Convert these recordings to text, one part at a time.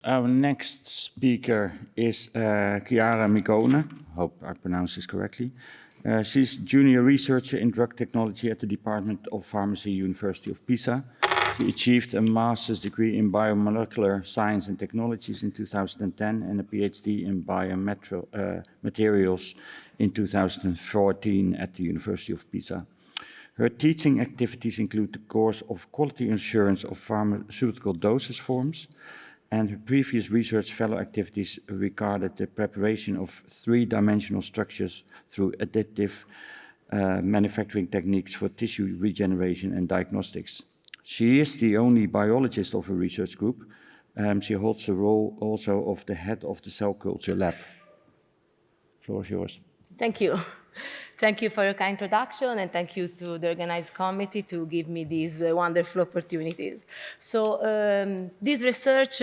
Our next speaker is Chiara Migone. Hope I pronounce this correctly. She's junior researcher in drug technology at the Department of Pharmacy, University of Pisa. She achieved a master's degree in biomolecular science and technologies in 2010 and a PhD in biomaterials in 2014 at the University of Pisa. Her teaching activities include the course of quality assurance of pharmaceutical dosage forms, and her previous research fellow activities regarded the preparation of three-dimensional structures through additive manufacturing techniques for tissue regeneration and diagnostics. She is the only biologist of her research group. She holds the role also of the head of the cell culture lab. The floor is yours. Thank you. Thank you for your kind introduction, and thank you to the organized committee to give me these wonderful opportunities. So this research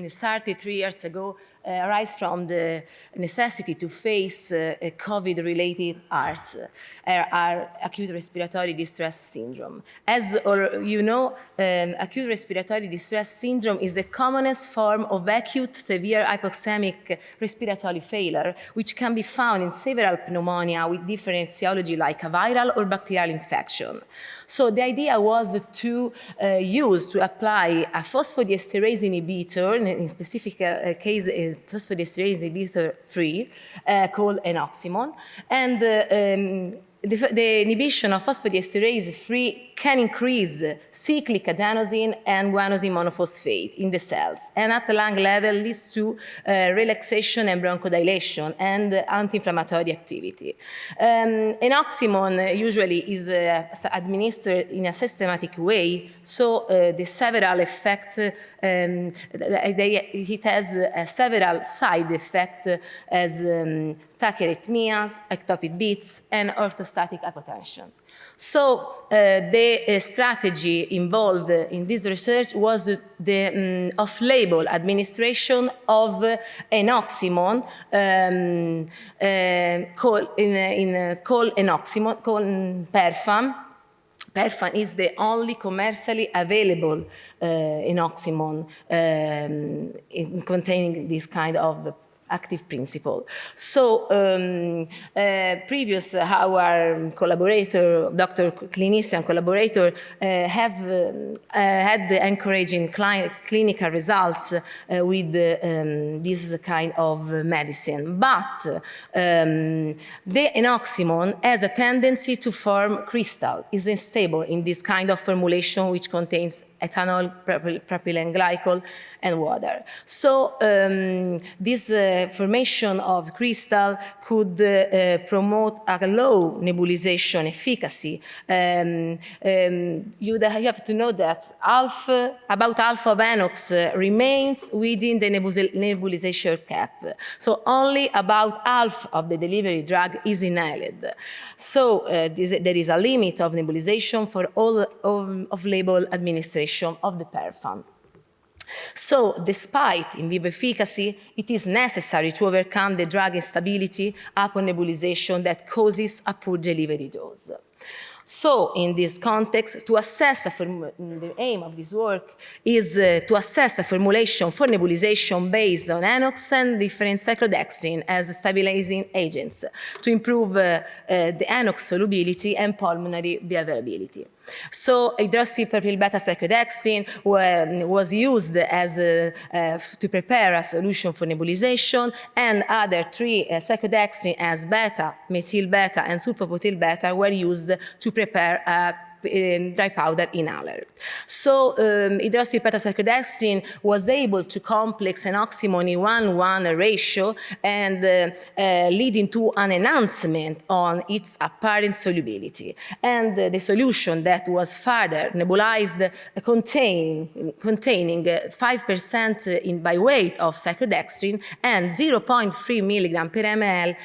started 3 years ago, arise from the necessity to face COVID-related ARDS, acute respiratory distress syndrome. As you know, acute respiratory distress syndrome is the commonest form of acute severe hypoxemic respiratory failure, which can be found in several pneumonia with different etiology like a viral or bacterial infection. So the idea was to apply a phosphodiesterase inhibitor, in specific case is phosphodiesterase inhibitor 3, called Enoximone, and the inhibition of phosphodiesterase 3 can increase cyclic adenosine and guanosine monophosphate in the cells, and at the lung level leads to relaxation and bronchodilation and anti-inflammatory activity. Enoximone usually is administered in a systematic way, so the several effects, it has several side effects as tachyarrhythmias, ectopic beats, and orthostatic hypotension. So the strategy involved in this research was the off-label administration of Enoximone, called Enoximone, called Perfam. Perfam is the only commercially available Enoximone containing this kind of active principle. So our collaborator, Dr. Clinician collaborator, have had encouraging clinical results with this kind of medicine. But the Enoximone has a tendency to form crystal, is unstable in this kind of formulation which contains ethanol, propylene glycol, and water. So this formation of crystal could promote a low nebulization efficacy. You have to know that about half of NOx remains within the nebulization cap. So only about half of the delivery drug is inhaled. So there is a limit of nebulization for all off-label administration of the Perfam. So, despite in vivo efficacy, it is necessary to overcome the drug instability upon nebulization that causes a poor delivery dose. So, in this context, the aim of this work is to assess a formulation for nebulization based on NOx and different cyclodextrins as stabilizing agents to improve the NOx solubility and pulmonary bioavailability. So hydroxypropyl beta cyclodextrin was used as to prepare a solution for nebulization, and other 3 cyclodextrin as beta, methyl beta, and sulfobutyl beta were used to prepare a dry powder inhaler. So hydroxyl beta cyclodextrin was able to complex Enoximone in 1:1 ratio and leading to an enhancement on its apparent solubility. And the solution that was further nebulized containing 5% by weight of cyclodextrin and 0.3 milligram per ml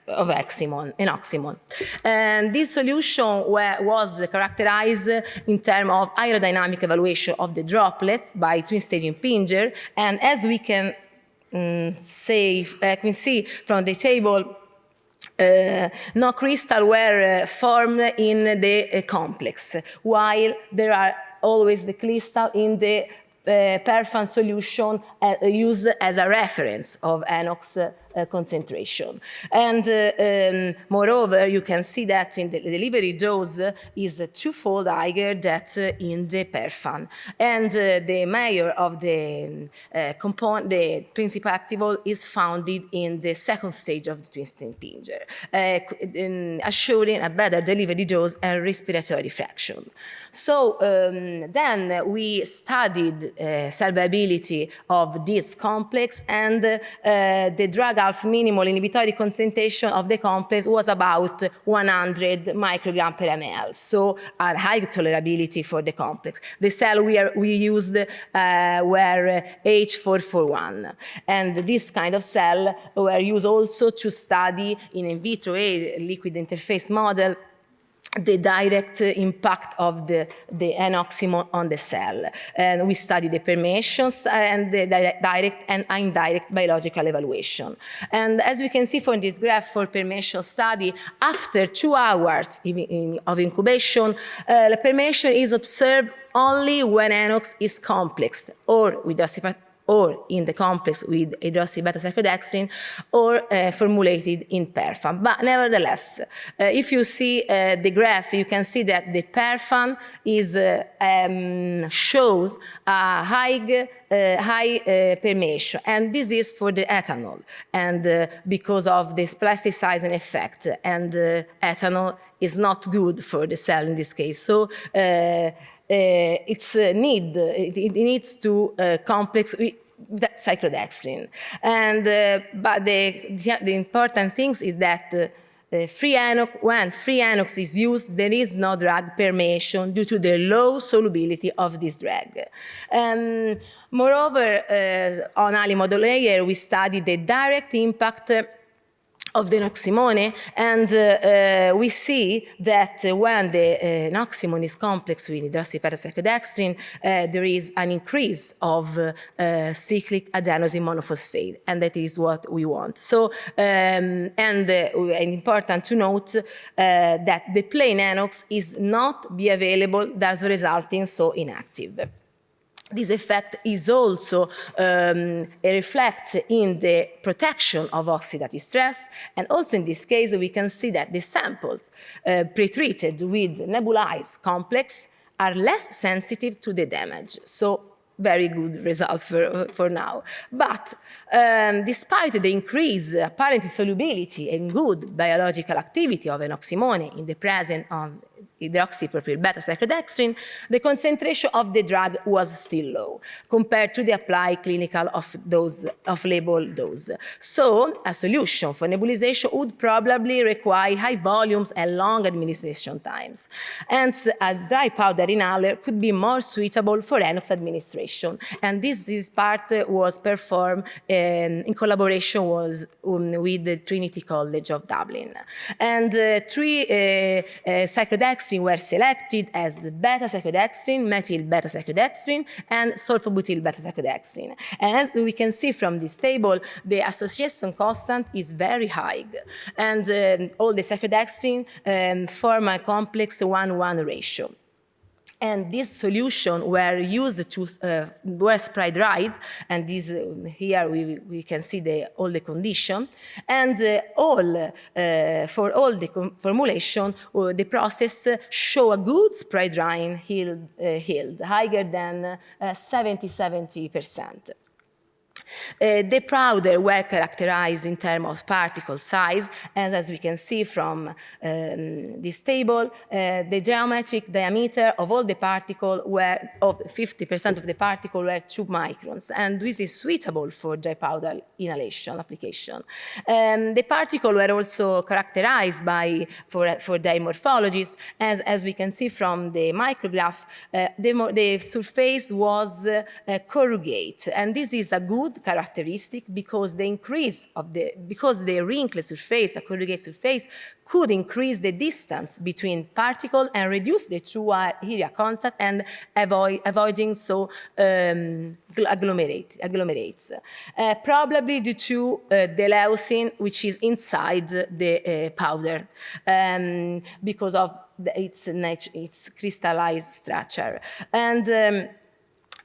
of Enoximone. And this solution was characterized in terms of aerodynamic evaluation of the droplets by twin-stage impinger, and as we can see from the table, no crystal were formed in the complex, while there are always the crystal in the perfan solution used as a reference of Enox concentration. And moreover, you can see that in the delivery dose is twofold higher than in the perfan. And the major of the component, the principal active is found in the second stage of the twisting pinger, assuring a better delivery dose and respiratory fraction. So then we studied salvability of this complex, and the drug half minimal inhibitory concentration of the complex was about 100 microgram per ml, so a high tolerability for the complex. The cell we used were H441, and this kind of cell were used also to study in vitro liquid interface model the direct impact of the Enoximone on the cell. And we study the permeations and the direct and indirect biological evaluation. And as we can see from this graph for permeation study, after 2 hours of incubation, the permeation is observed only when Enox is complex or with or in the complex with hydroxybeta-cyclodextrin, or formulated in perfan. But nevertheless, if you see the graph, you can see that the perfan shows a high permeation, and this is for the ethanol, and because of this plasticizing effect, and ethanol is not good for the cell in this case. So it needs to complex with cyclodextrin. And but the important thing is that when free Enox is used, there is no drug permeation due to the low solubility of this drug. Moreover, on Ali model layer, we studied the direct impact of the Enoximone, and we see that when the Enoximone is complex with hydroxybeta-cyclodextrin, there is an increase of cyclic adenosine monophosphate, and that is what we want. So, and important to note that the plain Enox is not bioavailable, thus resulting so inactive. This effect is also reflected in the protection of oxidative stress, and also in this case we can see that the samples pretreated with nebulized complex are less sensitive to the damage. So very good result for now. But despite the increased apparent solubility and good biological activity of Enoximone in the presence of hydroxypropyl beta-cyclodextrin, the concentration of the drug was still low compared to the applied clinical off-label dose. So a solution for nebulization would probably require high volumes and long administration times. Hence, a dry powder inhaler could be more suitable for Enox administration. And this part was performed in collaboration with the Trinity College of Dublin. And 3 cyclodextrin were selected as beta-cyclodextrin, methyl beta-cyclodextrin, and sulfobutyl beta-cyclodextrin. And as we can see from this table, the association constant is very high. And all the cyclodextrin form a complex 1:1 ratio. And this solution were used to were spray dried, and this here we can see all the condition, and for all the formulation, the process show a good spray drying yield higher than 70%. The powder were characterized in terms of particle size, and as we can see from this table, the geometric diameter of all the particles of 50% of the particles were 2 microns, and this is suitable for dry powder inhalation application. The particles were also characterized for their morphologies, as we can see from the micrograph, the surface was corrugate, and this is a good characteristic because the wrinkled surface, a corrugated surface, could increase the distance between particles and reduce the true area contact and avoiding agglomerates. Probably due to the leucine, which is inside the powder, because of its crystallized structure. And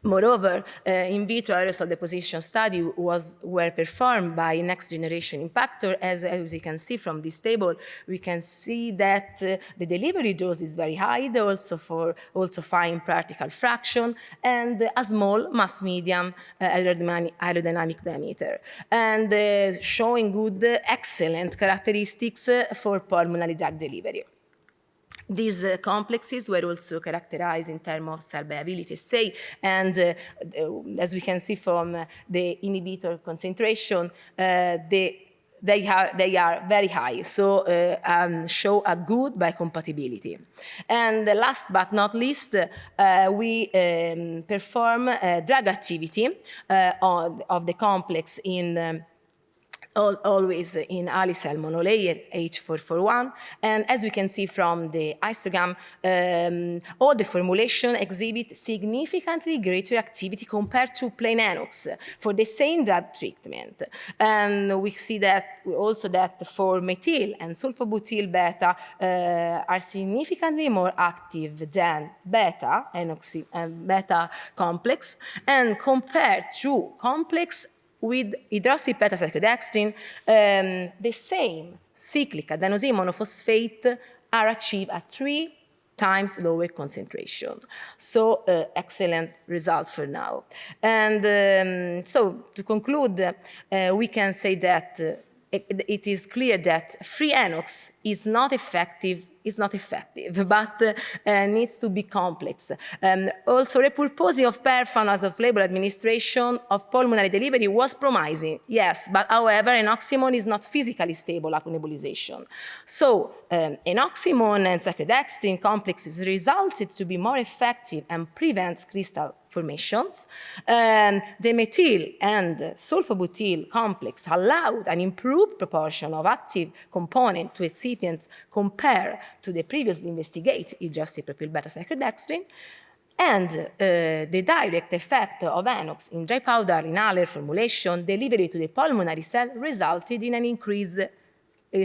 Moreover, in vitro aerosol deposition study were performed by next generation impactor. As you can see from this table, we can see that the delivery dose is very high, also fine particle fraction, and a small mass medium aerodynamic diameter, and showing good, excellent characteristics for pulmonary drug delivery. These complexes were also characterized in terms of cell viability assay, and as we can see from the inhibitor concentration, they are very high, so show a good biocompatibility. And last but not least, we perform drug activity of the complex in always in alicel monolayer H441, and as we can see from the histogram, all the formulation exhibit significantly greater activity compared to plain Enox for the same drug treatment. And we see that also that for methyl and sulfobutyl beta are significantly more active than beta beta complex, and compared to complex with hydroxy beta cyclodextrin, the same cyclic adenosine monophosphate are achieved at 3 times lower concentration. So excellent results for now. And so to conclude, we can say that it is clear that free Enox is not effective, but needs to be complex. Also, repurposing of perfan as off-label administration of pulmonary delivery was promising, yes, but however, enoximone is not physically stable upon nebulization. So, enoximone and cyclodextrin complexes resulted to be more effective and prevents crystal formations. The methyl and sulfobutyl complex allowed an improved proportion of active component to excipients compared to the previously investigated hydroxypropyl beta cyclodextrin. And the direct effect of Enox in dry powder inhaler formulation delivered to the pulmonary cell resulted in an increased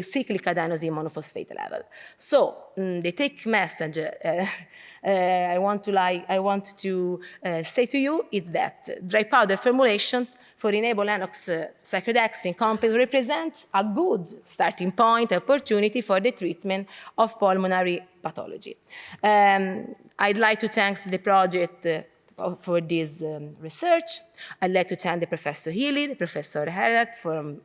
cyclic adenosine monophosphate level. So the take message I want to say to you is that dry powder formulations for enable Enox cyclodextrin complex represent a good starting point opportunity for the treatment of pulmonary pathology. I'd like to thank the project for this research. I'd like to thank the Professor Healy, Professor Herrat from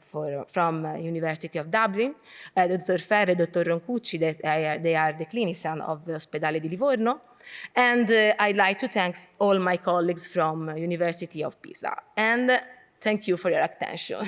University of Dublin, Dr. Ferre, Dr. Roncucci, they are the clinicians of the Ospedale di Livorno. And I'd like to thank all my colleagues from University of Pisa. And thank you for your attention.